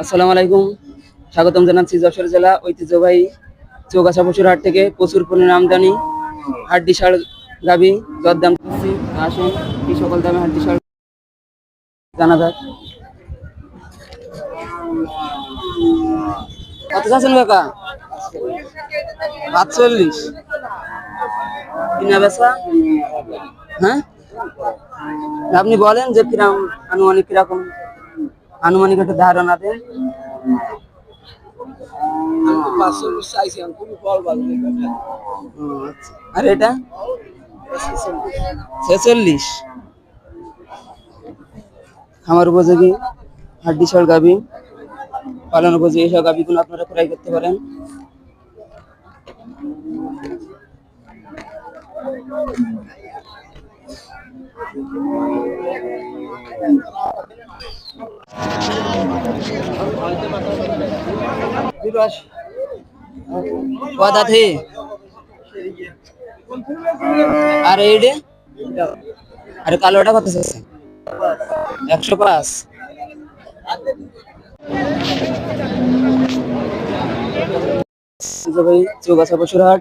আসসালামু আলাইকুম। স্বাগতম জানাচ্ছি যশোর জেলা ঐতিহ্যবাহী চৌগাছা পশুর হাট থেকে প্রচুর পরিমাণে আমদানি হাড্ডি ষাঁড় গাভী দরদাম করছি। আসুন কি সকল দামে হাড্ডি ষাঁড় জানা যাক। কত চাচ্ছেন কাকা? ৪৫। কিনা বেচা? হ্যাঁ, আপনি বলেন যে কিরকম কিরকম আনুমানিক একটা ধারণা দেন। আচ্ছা। আর এটা ৪৬। খামার উপযোগী হাড্ডি ষাঁড় গাভী, পালন উপযোগী এইসব গাভীগুলো আপনারা ক্রয় করতে পারেন। পদাথে আর এইডে আরে কালোটা কত আছে? ১০৫। চৌগাছা পশুর হাট।